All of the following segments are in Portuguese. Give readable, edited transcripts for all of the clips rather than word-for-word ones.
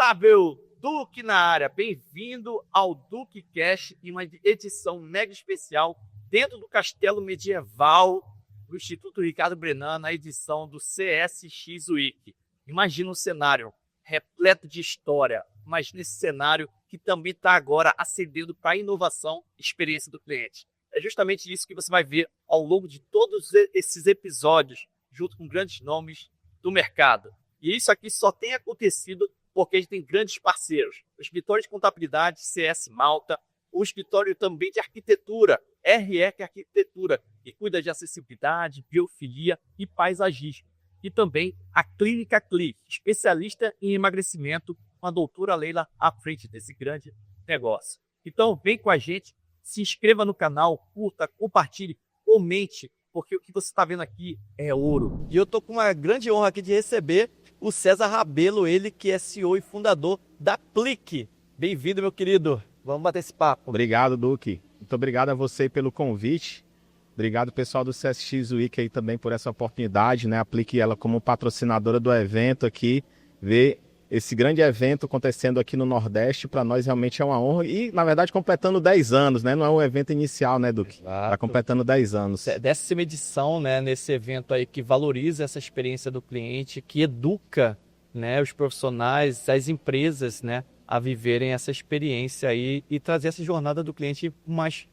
Fábio Duque na área, bem-vindo ao DuqueCast em uma edição mega especial dentro do Castelo Medieval do Instituto Ricardo Brenan, na edição do CSX Week. Imagina um cenário repleto de história, mas nesse cenário que também está agora acendendo para a inovação e experiência do cliente. É justamente isso que você vai ver ao longo de todos esses episódios, junto com grandes nomes do mercado. E isso aqui só tem acontecido porque a gente tem grandes parceiros. O escritório de contabilidade CS Malta, o escritório também de arquitetura, REC Arquitetura, que cuida de acessibilidade, biofilia e paisagismo. E também a Clínica Cliff, especialista em emagrecimento, com a doutora Leila à frente desse grande negócio. Então vem com a gente, se inscreva no canal, curta, compartilhe, comente, porque o que você está vendo aqui é ouro. E eu estou com uma grande honra aqui de receber o César Rabelo, ele que é CEO e fundador da Plique. Bem-vindo, meu querido. Vamos bater esse papo. Obrigado, Duque. Muito obrigado a você pelo convite. Obrigado, pessoal do CSX Week aí também por essa oportunidade, né? A Plique, ela como patrocinadora do evento aqui, ver esse grande evento acontecendo aqui no Nordeste, para nós realmente é uma honra. E, na verdade, completando 10 anos, né? Não é um evento inicial, né, Duque? Está completando 10 anos. 10ª edição, né, nesse evento aí que valoriza essa experiência do cliente, que educa, né, os profissionais, as empresas, né, a viverem essa experiência aí e trazer essa jornada do cliente com mais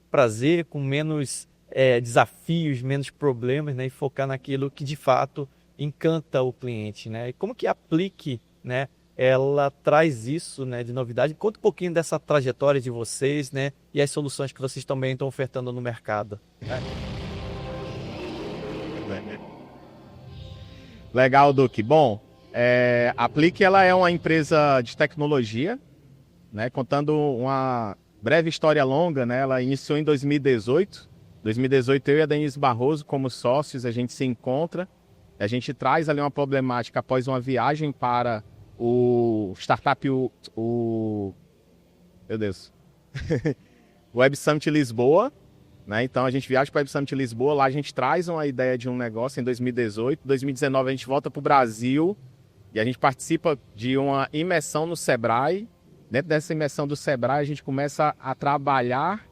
prazer, com menos desafios, menos problemas, né, e focar naquilo que de fato encanta o cliente, né? E como que a Plique, né, ela traz isso, né, de novidade? Conta um pouquinho dessa trajetória de vocês, né, e as soluções que vocês também estão ofertando no mercado. Legal, Duque. Bom, a Plique, ela é uma empresa de tecnologia, né, contando uma breve história longa, né? Ela iniciou em 2018. 2018 eu e a Denise Barroso, como sócios, a gente se encontra. A gente traz ali uma problemática após uma viagem para o startup, meu Deus, o Web Summit Lisboa, né? Então a gente viaja para o Web Summit Lisboa, lá a gente traz uma ideia de um negócio em 2018, 2019 a gente volta para o Brasil e a gente participa de uma imersão no Sebrae. Dentro dessa imersão do Sebrae a gente começa a trabalhar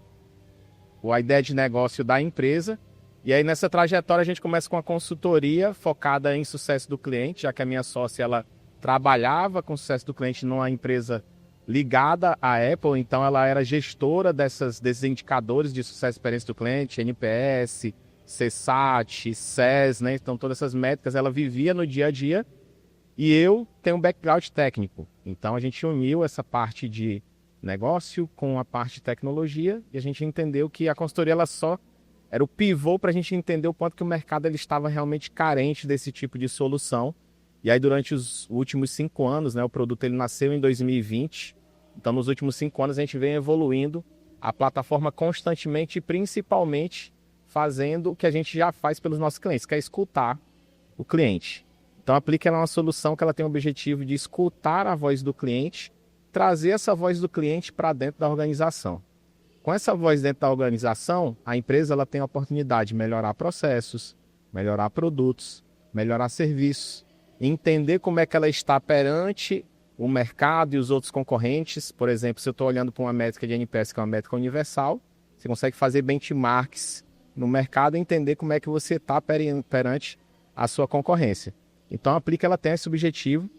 a ideia de negócio da empresa. E aí nessa trajetória a gente começa com a consultoria focada em sucesso do cliente, já que a minha sócia ela trabalhava com sucesso do cliente numa empresa ligada à Apple, então ela era gestora desses indicadores de sucesso e experiência do cliente, NPS, CSAT, SES, né? Então todas essas métricas ela vivia no dia a dia e eu tenho um background técnico. Então a gente uniu essa parte de negócio com a parte de tecnologia e a gente entendeu que a consultoria ela só era o pivô para a gente entender o quanto que o mercado ele estava realmente carente desse tipo de solução. E aí, durante os últimos 5 anos, né, o produto ele nasceu em 2020. Então, nos últimos 5 anos, a gente vem evoluindo a plataforma constantemente e principalmente fazendo o que a gente já faz pelos nossos clientes, que é escutar o cliente. Então, a Plique é uma solução que ela tem o objetivo de escutar a voz do cliente, trazer essa voz do cliente para dentro da organização. Com essa voz dentro da organização, a empresa ela tem a oportunidade de melhorar processos, melhorar produtos, melhorar serviços, entender como é que ela está perante o mercado e os outros concorrentes. Por exemplo, se eu estou olhando para uma métrica de NPS, que é uma métrica universal, você consegue fazer benchmarks no mercado e entender como é que você está perante a sua concorrência. Então, a Plique ela tem esse objetivo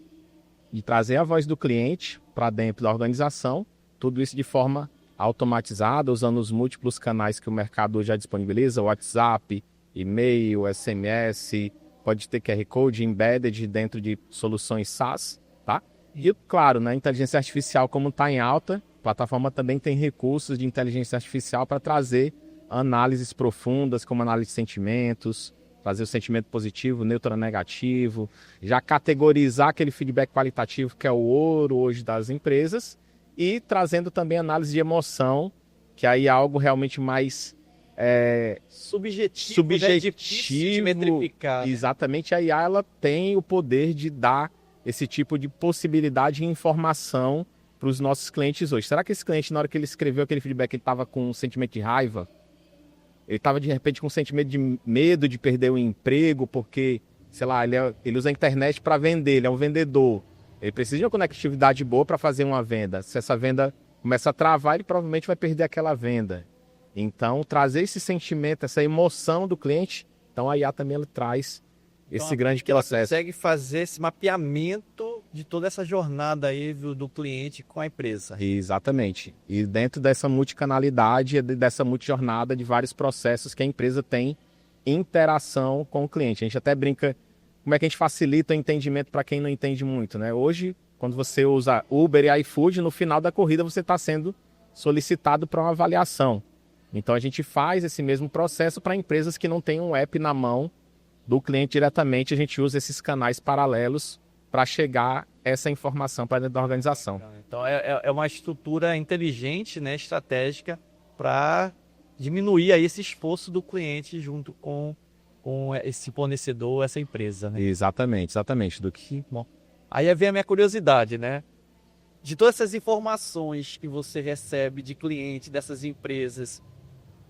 de trazer a voz do cliente para dentro da organização, tudo isso de forma automatizada, usando os múltiplos canais que o mercado já disponibiliza, WhatsApp, e-mail, SMS, pode ter QR Code embedded dentro de soluções SaaS, tá? E, claro, né, inteligência artificial, como está em alta, a plataforma também tem recursos de inteligência artificial para trazer análises profundas, como análise de sentimentos, trazer o sentimento positivo, neutro negativo, já categorizar aquele feedback qualitativo que é o ouro hoje das empresas, e trazendo também análise de emoção, que aí é algo realmente mais subjetivo, né? Difícil de metrificar. Exatamente, a IA ela tem o poder de dar esse tipo de possibilidade e informação para os nossos clientes hoje. Será que esse cliente, na hora que ele escreveu aquele feedback, ele estava com um sentimento de raiva? Ele estava, de repente, com um sentimento de medo de perder o emprego, porque, sei lá, ele usa a internet para vender, ele é um vendedor. Ele precisa de uma conectividade boa para fazer uma venda. Se essa venda começa a travar, ele provavelmente vai perder aquela venda. Então, trazer esse sentimento, essa emoção do cliente, então a IA também ela traz esse grande processo. Ela consegue fazer esse mapeamento de toda essa jornada aí do cliente com a empresa. Exatamente. E dentro dessa multicanalidade, dessa multijornada de vários processos que a empresa tem interação com o cliente. A gente até brinca como é que a gente facilita o entendimento para quem não entende muito, né? Hoje, quando você usa Uber e iFood, no final da corrida você está sendo solicitado para uma avaliação. Então a gente faz esse mesmo processo para empresas que não têm um app na mão do cliente diretamente. A gente usa esses canais paralelos para chegar essa informação para dentro da organização. Então é uma estrutura inteligente, né, estratégica, para diminuir aí esse esforço do cliente junto com esse fornecedor, essa empresa, né? Exatamente, do que... Bom, aí vem a minha curiosidade, né? De todas essas informações que você recebe de cliente dessas empresas,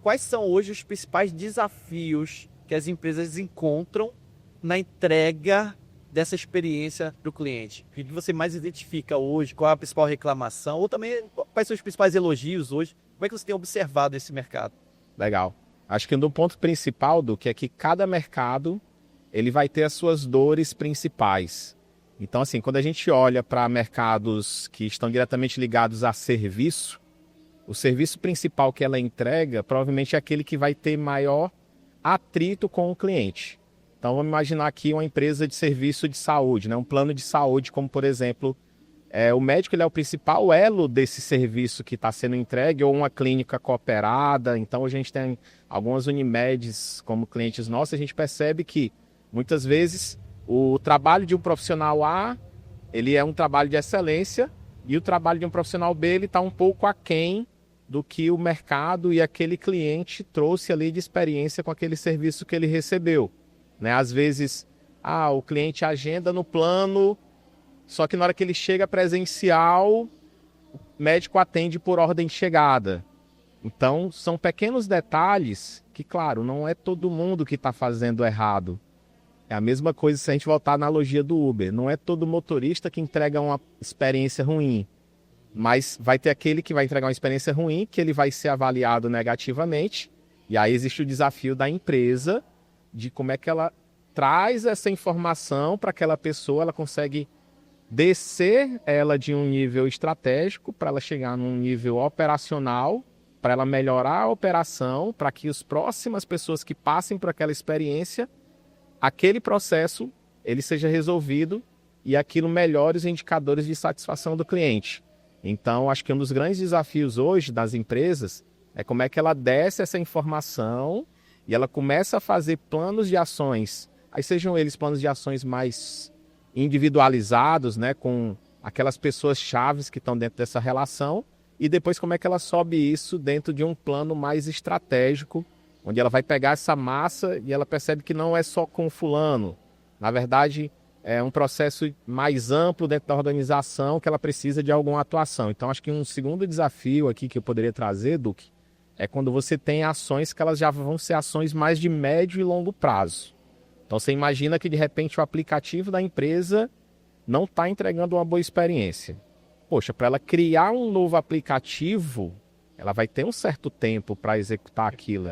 quais são hoje os principais desafios que as empresas encontram na entrega dessa experiência do cliente? O que você mais identifica hoje? Qual é a principal reclamação? Ou também, quais são os principais elogios hoje? Como é que você tem observado esse mercado? Legal. Acho que um ponto principal do que é que cada mercado ele vai ter as suas dores principais. Então, assim, quando a gente olha para mercados que estão diretamente ligados a serviço, o serviço principal que ela entrega provavelmente é aquele que vai ter maior atrito com o cliente. Então, vamos imaginar aqui uma empresa de serviço de saúde, né? Um plano de saúde, como por exemplo, o médico ele é o principal elo desse serviço que está sendo entregue, ou uma clínica cooperada. Então, a gente tem algumas Unimedes como clientes nossos, a gente percebe que muitas vezes o trabalho de um profissional A, ele é um trabalho de excelência, e o trabalho de um profissional B, ele está um pouco aquém do que o mercado e aquele cliente trouxe ali de experiência com aquele serviço que ele recebeu, né? Às vezes, o cliente agenda no plano, só que na hora que ele chega presencial, o médico atende por ordem de chegada. Então, são pequenos detalhes que, claro, não é todo mundo que está fazendo errado. É a mesma coisa se a gente voltar à analogia do Uber. Não é todo motorista que entrega uma experiência ruim. Mas vai ter aquele que vai entregar uma experiência ruim, que ele vai ser avaliado negativamente. E aí existe o desafio da empresa de como é que ela traz essa informação para aquela pessoa, ela consegue descer ela de um nível estratégico para ela chegar num nível operacional, para ela melhorar a operação, para que as próximas pessoas que passem por aquela experiência, aquele processo ele seja resolvido e aquilo melhore os indicadores de satisfação do cliente. Então, acho que um dos grandes desafios hoje das empresas é como é que ela desce essa informação e ela começa a fazer planos de ações. Aí sejam eles planos de ações mais individualizados, né, com aquelas pessoas chaves que estão dentro dessa relação, e depois como é que ela sobe isso dentro de um plano mais estratégico, onde ela vai pegar essa massa e ela percebe que não é só com fulano. Na verdade, é um processo mais amplo dentro da organização que ela precisa de alguma atuação. Então, acho que um segundo desafio aqui que eu poderia trazer, Duque, é quando você tem ações que elas já vão ser ações mais de médio e longo prazo. Então, você imagina que, de repente, o aplicativo da empresa não está entregando uma boa experiência. Poxa, para ela criar um novo aplicativo, ela vai ter um certo tempo para executar aquilo.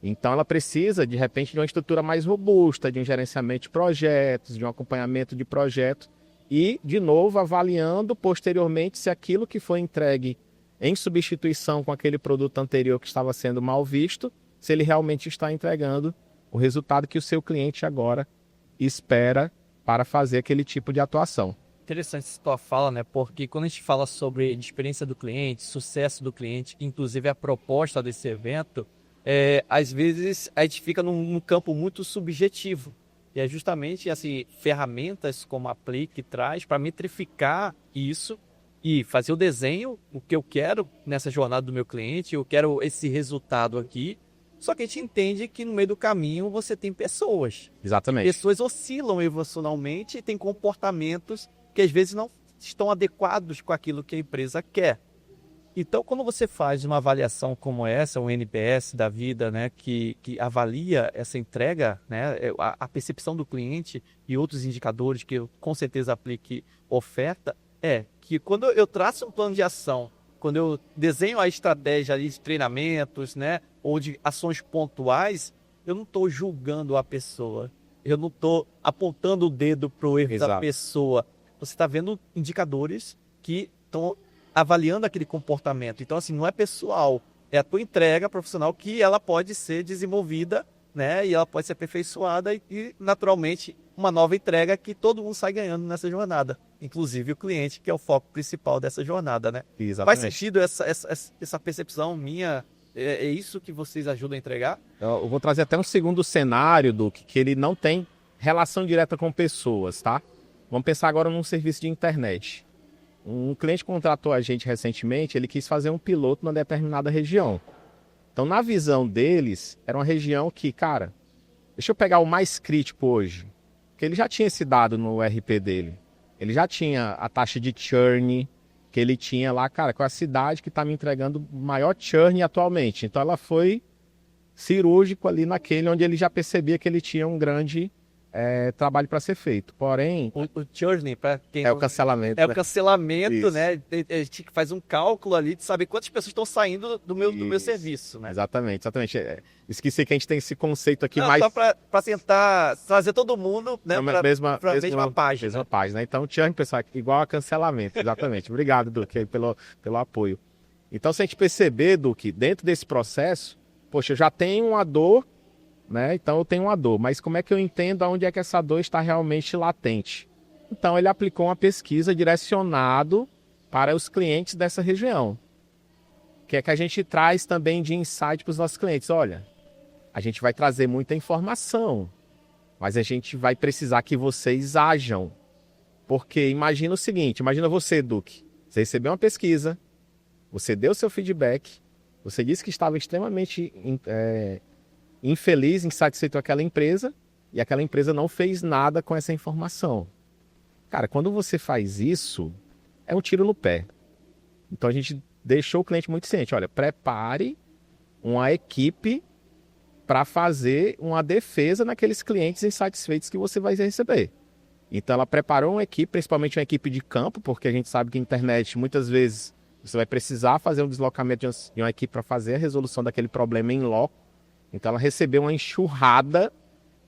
Então, ela precisa, de repente, de uma estrutura mais robusta, de um gerenciamento de projetos, de um acompanhamento de projetos e, de novo, avaliando posteriormente se aquilo que foi entregue em substituição com aquele produto anterior que estava sendo mal visto, se ele realmente está entregando o resultado que o seu cliente agora espera para fazer aquele tipo de atuação. Interessante essa tua fala, né? Porque quando a gente fala sobre experiência do cliente, sucesso do cliente, inclusive a proposta desse evento, às vezes a gente fica num campo muito subjetivo. E é justamente assim, ferramentas como a Aplique traz para metrificar isso e fazer o desenho, o que eu quero nessa jornada do meu cliente, eu quero esse resultado aqui. Só que a gente entende que no meio do caminho você tem pessoas. Exatamente. Pessoas oscilam emocionalmente e têm comportamentos que às vezes não estão adequados com aquilo que a empresa quer. Então, quando você faz uma avaliação como essa, um NPS da vida, né, que avalia essa entrega, né, a percepção do cliente e outros indicadores que eu com certeza aplique oferta, é que quando eu traço um plano de ação, quando eu desenho a estratégia ali de treinamentos, né, ou de ações pontuais, eu não estou julgando a pessoa, eu não estou apontando o dedo para o erro da pessoa. Você está vendo indicadores que estão avaliando aquele comportamento. Então, assim, não é pessoal, é a tua entrega profissional que ela pode ser desenvolvida, né? E ela pode ser aperfeiçoada e, naturalmente, uma nova entrega que todo mundo sai ganhando nessa jornada. Inclusive o cliente, que é o foco principal dessa jornada, né? Exatamente. Faz sentido essa percepção minha? É isso que vocês ajudam a entregar? Eu vou trazer até um segundo cenário, Duque, que ele não tem relação direta com pessoas, tá? Vamos pensar agora num serviço de internet. Um cliente contratou a gente recentemente, ele quis fazer um piloto numa determinada região. Então, na visão deles, era uma região que, cara, deixa eu pegar o mais crítico hoje, porque ele já tinha esse dado no RP dele. Ele já tinha a taxa de churn que ele tinha lá, cara, com a cidade que está me entregando o maior churn atualmente. Então, ela foi cirúrgico ali naquele onde ele já percebia que ele tinha um grande trabalho para ser feito. Porém, o churn, para quem é o cancelamento. É o cancelamento, né? A gente faz um cálculo ali de saber quantas pessoas estão saindo do meu serviço, né? Exatamente. Esqueci que a gente tem esse conceito aqui Não, mais... Só para tentar trazer todo mundo, né, para a mesma página. Mesma página. Então, churn, pessoal, igual a cancelamento. Exatamente. Obrigado, Duque, pelo apoio. Então, se a gente perceber, Duque, dentro desse processo, poxa, eu já tenho uma dor, né? Então eu tenho uma dor, mas como é que eu entendo onde é que essa dor está realmente latente? Então ele aplicou uma pesquisa direcionado para os clientes dessa região, que é que a gente traz também de insight para os nossos clientes. Olha, a gente vai trazer muita informação, mas a gente vai precisar que vocês ajam, porque imagina o seguinte, imagina você, Duque, você recebeu uma pesquisa, você deu seu feedback, você disse que estava extremamente infeliz, insatisfeito com aquela empresa, e aquela empresa não fez nada com essa informação. Cara, quando você faz isso, é um tiro no pé. Então a gente deixou o cliente muito ciente. Olha, prepare uma equipe para fazer uma defesa naqueles clientes insatisfeitos que você vai receber. Então ela preparou uma equipe, principalmente uma equipe de campo, porque a gente sabe que a internet, muitas vezes, você vai precisar fazer um deslocamento de uma equipe para fazer a resolução daquele problema em loco. Então ela recebeu uma enxurrada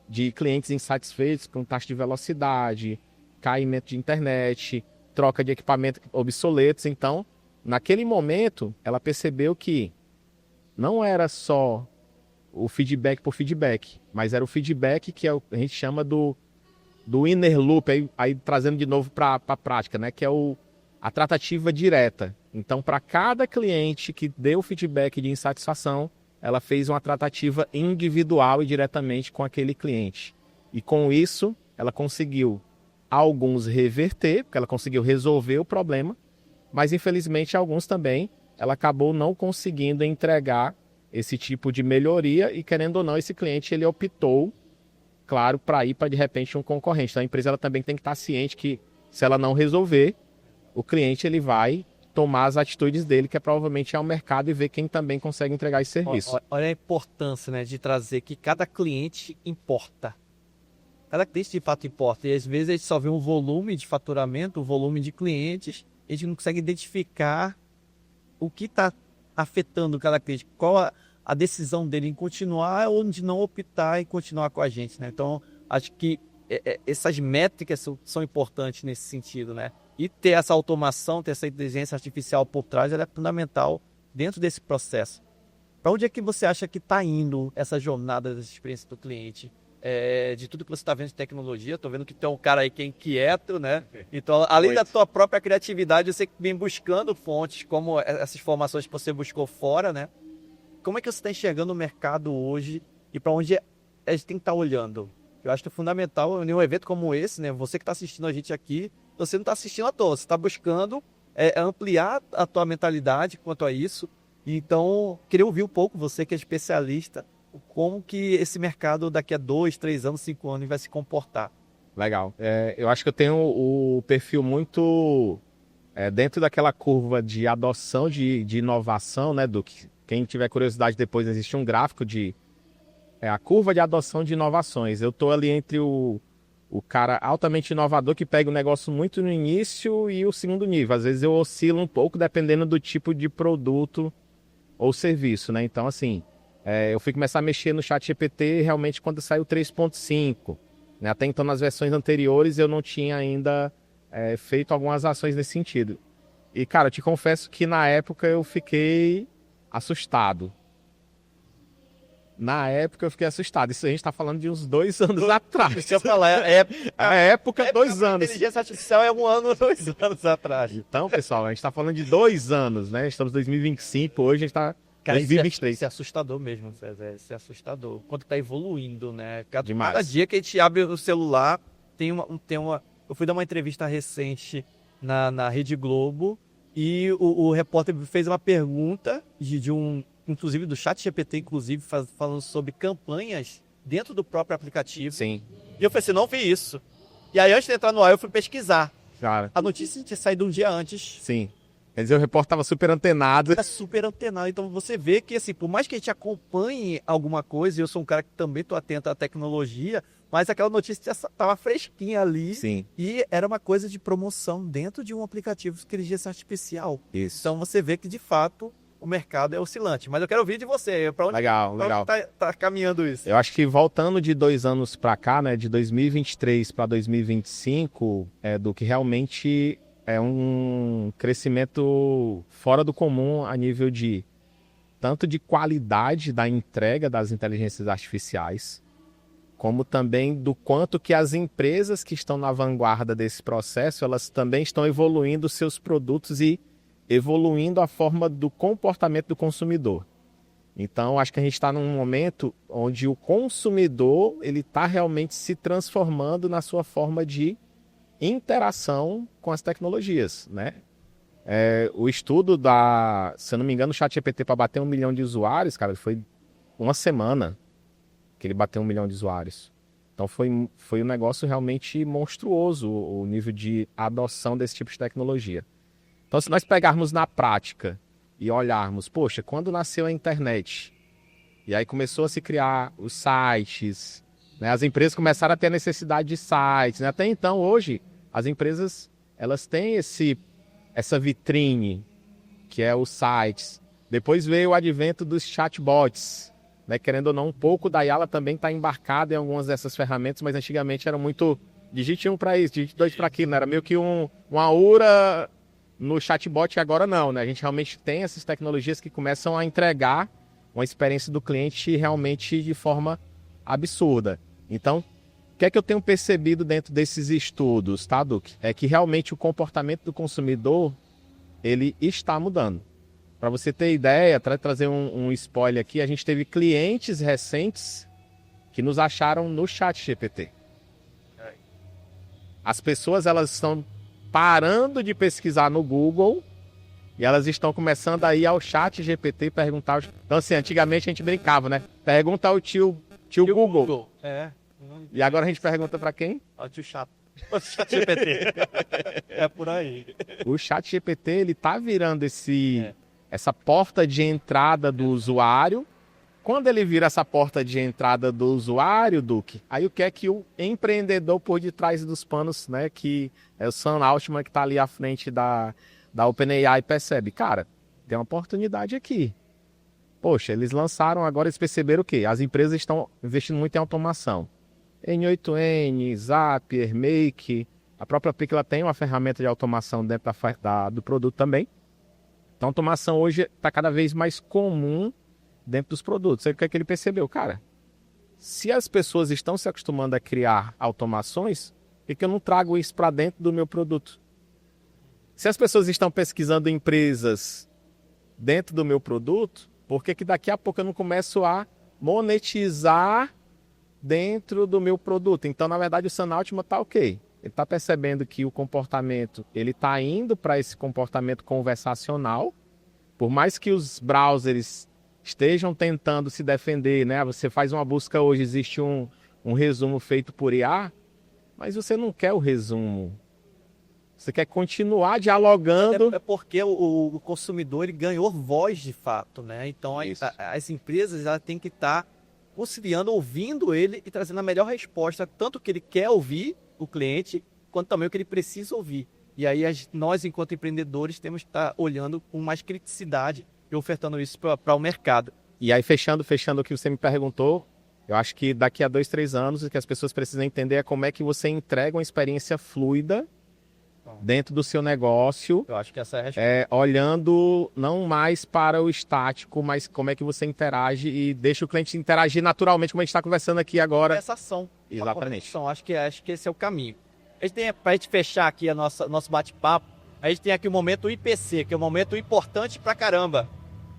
de clientes insatisfeitos com taxa de velocidade, caimento de internet, troca de equipamento obsoletos. Então, naquele momento, ela percebeu que não era só o feedback por feedback, mas era o feedback que a gente chama do inner loop, aí trazendo de novo para a prática, né? Que é a tratativa direta. Então, para cada cliente que deu feedback de insatisfação, ela fez uma tratativa individual e diretamente com aquele cliente. E com isso, ela conseguiu alguns reverter, porque ela conseguiu resolver o problema, mas infelizmente alguns também ela acabou não conseguindo entregar esse tipo de melhoria e, querendo ou não, esse cliente ele optou, claro, para ir para de repente um concorrente. Então a empresa ela também tem que estar ciente que se ela não resolver, o cliente ele vai tomar as atitudes dele, que é provavelmente ir ao mercado e ver quem também consegue entregar esse serviço. Olha a importância, né, de trazer que cada cliente importa. Cada cliente de fato importa. E às vezes a gente só vê um volume de faturamento, um volume de clientes, a gente não consegue identificar o que está afetando cada cliente, qual a decisão dele em continuar ou de não optar em continuar com a gente, né? Então, acho que essas métricas são importantes nesse sentido, né? E ter essa automação, ter essa inteligência artificial por trás, ela é fundamental dentro desse processo. Para onde é que você acha que está indo essa jornada dessa experiência do cliente? De tudo que você está vendo de tecnologia, estou vendo que tem um cara aí que é inquieto, né? Então, além da tua própria criatividade, você vem buscando fontes, como essas informações que você buscou fora, né? Como é que você está enxergando o mercado hoje e para onde a gente tem que estar olhando? Eu acho que é fundamental em um evento como esse, né? Você que está assistindo a gente aqui, você não está assistindo à toa, você está buscando ampliar a tua mentalidade quanto a isso. Então, queria ouvir um pouco, você que é especialista, como que esse mercado daqui a 2, 3 anos, 5 anos vai se comportar. Legal. Eu acho que eu tenho o perfil muito dentro daquela curva de adoção de inovação, né, quem tiver curiosidade depois, existe um gráfico a curva de adoção de inovações. Eu estou ali entre o cara altamente inovador que pega o negócio muito no início e o segundo nível. Às vezes eu oscilo um pouco dependendo do tipo de produto ou serviço, né? Então, assim, eu fui começar a mexer no ChatGPT realmente quando saiu 3.5. Né? Até então, nas versões anteriores, eu não tinha ainda feito algumas ações nesse sentido. E, cara, eu te confesso que na época eu fiquei assustado. Na época eu fiquei assustado. Isso a gente tá falando de uns 2 anos atrás. Deixa eu falar, A época, 2 anos. Inteligência artificial é 1 ano, 2 anos atrás. Então, pessoal, a gente tá falando de 2 anos, né? Estamos em 2025, hoje a gente tá em 2023. Isso é assustador mesmo, César. Isso é assustador. Quanto tá evoluindo, né? Demais. Cada dia que a gente abre o celular, tem uma... Eu fui dar uma entrevista recente na Rede Globo e o repórter fez uma pergunta inclusive do ChatGPT, inclusive, falando sobre campanhas dentro do próprio aplicativo. Sim. E eu falei assim, não vi isso. E aí, antes de entrar no ar, eu fui pesquisar. Cara. A notícia tinha saído um dia antes. Sim. Quer dizer, o repórter estava super antenado. Tá super antenado. Então você vê que, assim, por mais que a gente acompanhe alguma coisa, e eu sou um cara que também tô atento à tecnologia, mas aquela notícia estava fresquinha ali. Sim. E era uma coisa de promoção dentro de um aplicativo de inteligência artificial. Isso. Então você vê que, de fato, o mercado é oscilante. Mas eu quero ouvir de você. Para onde, legal. tá caminhando isso? Eu acho que voltando de 2 anos para cá, né, de 2023 para 2025, do que realmente é um crescimento fora do comum a nível de tanto de qualidade da entrega das inteligências artificiais, como também do quanto que as empresas que estão na vanguarda desse processo, elas também estão evoluindo seus produtos e evoluindo a forma do comportamento do consumidor. Então, acho que a gente está num momento onde o consumidor ele está realmente se transformando na sua forma de interação com as tecnologias, né? O estudo se eu não me engano, o ChatGPT para bater 1 milhão de usuários, cara, foi 1 semana que ele bateu 1 milhão de usuários. Então foi um negócio realmente monstruoso o nível de adoção desse tipo de tecnologia. Então, se nós pegarmos na prática e olharmos, poxa, quando nasceu a internet, e aí começou a se criar os sites, né? As empresas começaram a ter a necessidade de sites, né? Até então, hoje, as empresas elas têm essa vitrine, que é os sites. Depois veio o advento dos chatbots, né? Querendo ou não, um pouco da Yala também está embarcada em algumas dessas ferramentas, mas antigamente era muito digite 1 para isso, digite 2 para aquilo, né? Era meio que uma URA no chatbot, agora não, né? A gente realmente tem essas tecnologias que começam a entregar uma experiência do cliente realmente de forma absurda. Então, o que é que eu tenho percebido dentro desses estudos, tá, Duque? É que realmente o comportamento do consumidor, ele está mudando. Para você ter ideia, trazer um spoiler aqui, a gente teve clientes recentes que nos acharam no ChatGPT. As pessoas, elas estão parando de pesquisar no Google e elas estão começando a ir ao ChatGPT perguntar. Então, assim, antigamente a gente brincava, né? Pergunta ao tio Google. E agora a gente pergunta para quem? Ao tio chato. O ChatGPT. É por aí. O ChatGPT, ele tá virando essa porta de entrada do usuário. Quando ele vira essa porta de entrada do usuário, Duque, aí o que é que o empreendedor por detrás dos panos, né, que é o Sam Altman, que está ali à frente da OpenAI, percebe? Cara, tem uma oportunidade aqui. Poxa, eles lançaram, agora eles perceberam o quê? As empresas estão investindo muito em automação. N8N, Zapier, Make, a própria Pique, ela tem uma ferramenta de automação dentro do produto também. Então, a automação hoje está cada vez mais comum dentro dos produtos. Aí o que é que ele percebeu? Cara, se as pessoas estão se acostumando a criar automações, por que eu não trago isso para dentro do meu produto? Se as pessoas estão pesquisando empresas dentro do meu produto, por que daqui a pouco eu não começo a monetizar dentro do meu produto? Então, na verdade, o Sam Altman está ok. Ele está percebendo que o comportamento ele está indo para esse comportamento conversacional. Por mais que os browsers estejam tentando se defender, né? Você faz uma busca hoje, existe um resumo feito por IA, mas você não quer o resumo. Você quer continuar dialogando. É porque o consumidor ele ganhou voz de fato, né? Então as empresas elas têm que estar conciliando, ouvindo ele e trazendo a melhor resposta, tanto o que ele quer ouvir, o cliente, quanto também o que ele precisa ouvir. E aí nós, enquanto empreendedores, temos que estar olhando com mais criticidade e ofertando isso para o mercado. E aí, fechando o que você me perguntou, eu acho que daqui a 2, 3 anos, o que as pessoas precisam entender é como é que você entrega uma experiência fluida dentro do seu negócio. Eu acho que essa é a resposta. Olhando não mais para o estático, mas como é que você interage e deixa o cliente interagir naturalmente, como a gente está conversando aqui agora. Essa ação. Exatamente. Acho que esse é o caminho. Para a gente fechar aqui nosso bate-papo, a gente tem aqui o momento IPC, que é um momento importante pra caramba.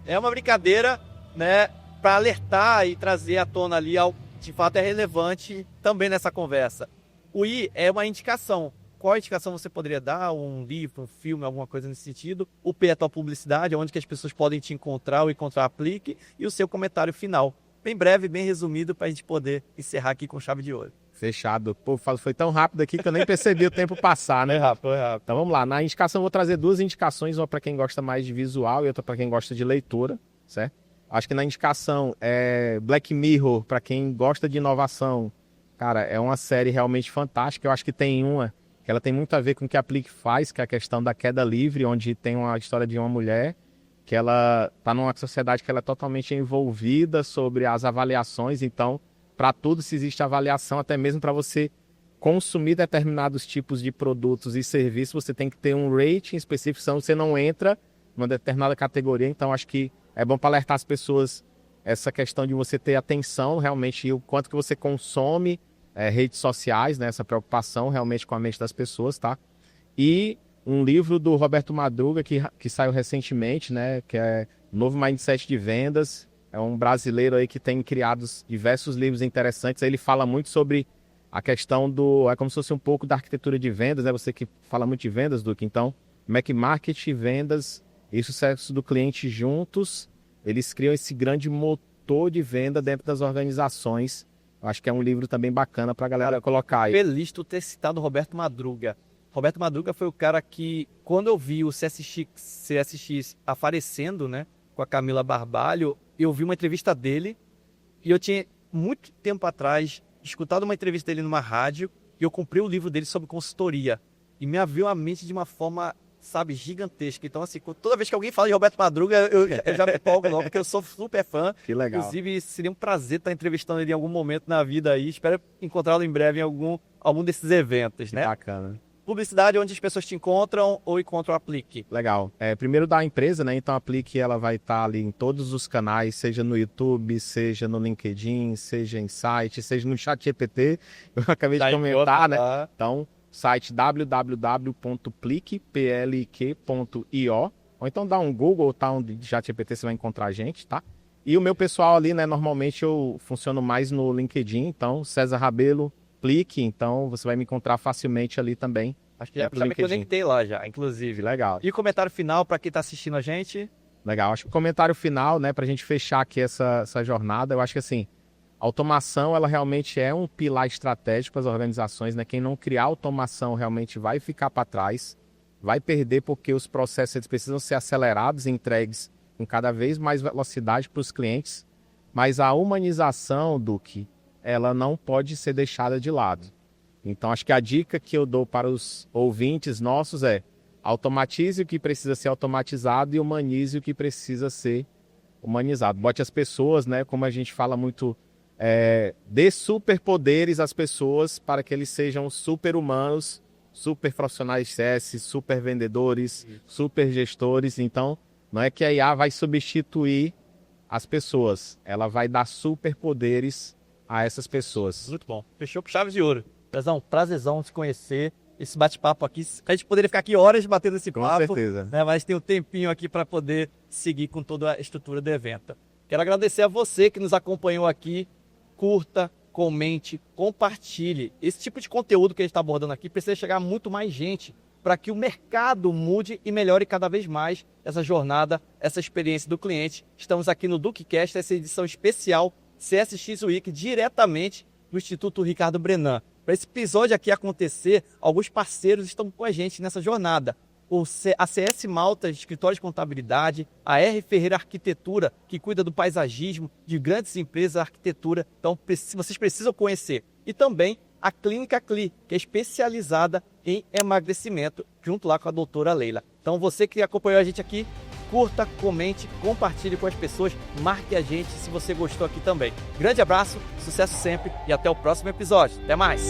É uma brincadeira, né, para alertar e trazer à tona ali algo que de fato é relevante também nessa conversa. O I é uma indicação. Qual indicação você poderia dar? Um livro, um filme, alguma coisa nesse sentido? O P é a tua publicidade, onde que as pessoas podem te encontrar ou encontrar Aplique. E o seu comentário final. Bem breve, bem resumido, para a gente poder encerrar aqui com chave de ouro. Fechado. Pô, foi tão rápido aqui que eu nem percebi o tempo passar, né? Foi rápido. Então vamos lá. Na indicação eu vou trazer 2 indicações, uma para quem gosta mais de visual e outra para quem gosta de leitura, certo? Acho que na indicação é Black Mirror, para quem gosta de inovação. Cara, é uma série realmente fantástica. Eu acho que tem uma que ela tem muito a ver com o que a Aplique faz, que é a questão da queda livre, onde tem uma história de uma mulher que ela está numa sociedade que ela é totalmente envolvida sobre as avaliações. Então, para tudo se existe avaliação, até mesmo para você consumir determinados tipos de produtos e serviços, você tem que ter um rating específico, senão você não entra numa determinada categoria. Então, acho que é bom para alertar as pessoas essa questão de você ter atenção realmente e o quanto que você consome redes sociais, né? Essa preocupação realmente com a mente das pessoas, tá? E um livro do Roberto Madruga que saiu recentemente, né? Que é Novo Mindset de Vendas. É um brasileiro aí que tem criado diversos livros interessantes. Ele fala muito sobre a questão é como se fosse um pouco da arquitetura de vendas, né? Você que fala muito de vendas, Duque. Então, como é que marketing, vendas e sucesso do cliente juntos, eles criam esse grande motor de venda dentro das organizações. Eu acho que é um livro também bacana para a galera colocar aí. Feliz de ter citado o Roberto Madruga. Roberto Madruga foi o cara que, quando eu vi o CSX aparecendo, né, com a Camila Barbalho, eu vi uma entrevista dele e eu tinha, muito tempo atrás, escutado uma entrevista dele numa rádio e eu comprei o livro dele sobre consultoria. E me abriu a mente de uma forma, sabe, gigantesca. Então, assim, toda vez que alguém fala de Roberto Madruga, eu já me empolgo logo, porque eu sou super fã. Que legal. Inclusive, seria um prazer estar entrevistando ele em algum momento na vida aí. Espero encontrá-lo em breve em algum desses eventos, né? Bacana. Publicidade onde as pessoas te encontram ou encontram o Aplique. Legal. Primeiro da empresa, né? Então a Aplique ela vai estar ali em todos os canais, seja no YouTube, seja no LinkedIn, seja em site, seja no ChatGPT. Eu acabei de comentar, né? Então, site www.plique.io, ou então dá um Google, tá? Um ChatGPT você vai encontrar a gente, tá? E o meu pessoal ali, né? Normalmente eu funciono mais no LinkedIn, então César Rabelo, Plique, então você vai me encontrar facilmente ali também. Acho que já me conectei lá já, inclusive. Legal. E o comentário final para quem está assistindo a gente? Legal. Acho que o comentário final, né, para a gente fechar aqui essa jornada, eu acho que assim, a automação, ela realmente é um pilar estratégico para as organizações, né? Quem não criar automação realmente vai ficar para trás, vai perder porque os processos eles precisam ser acelerados e entregues com cada vez mais velocidade para os clientes. Mas a humanização, Duque, ela não pode ser deixada de lado. Então, acho que a dica que eu dou para os ouvintes nossos é automatize o que precisa ser automatizado e humanize o que precisa ser humanizado. Bote as pessoas, né, como a gente fala muito, dê superpoderes às pessoas para que eles sejam super-humanos, super profissionais de CS, super vendedores, super gestores. Então, não é que a IA vai substituir as pessoas, ela vai dar superpoderes a essas pessoas. Muito bom. Fechou com chaves de ouro. Pezão, prazerzão te conhecer. Esse bate-papo aqui, a gente poderia ficar aqui horas batendo esse papo. Com certeza. Né, mas tem um tempinho aqui para poder seguir com toda a estrutura do evento. Quero agradecer a você que nos acompanhou aqui. Curta, comente, compartilhe. Esse tipo de conteúdo que a gente está abordando aqui precisa chegar a muito mais gente para que o mercado mude e melhore cada vez mais essa jornada, essa experiência do cliente. Estamos aqui no DuqueCast, essa edição especial CSX Week, diretamente do Instituto Ricardo Brenan. Para esse episódio aqui acontecer, alguns parceiros estão com a gente nessa jornada. A CS Malta, Escritório de Contabilidade, a R Ferreira Arquitetura, que cuida do paisagismo de grandes empresas de arquitetura. Então, vocês precisam conhecer. E também a Clínica Cli, que é especializada em emagrecimento, junto lá com a doutora Leila. Então, você que acompanhou a gente aqui, curta, comente, compartilhe com as pessoas, marque a gente se você gostou aqui também. Grande abraço, sucesso sempre e até o próximo episódio. Até mais!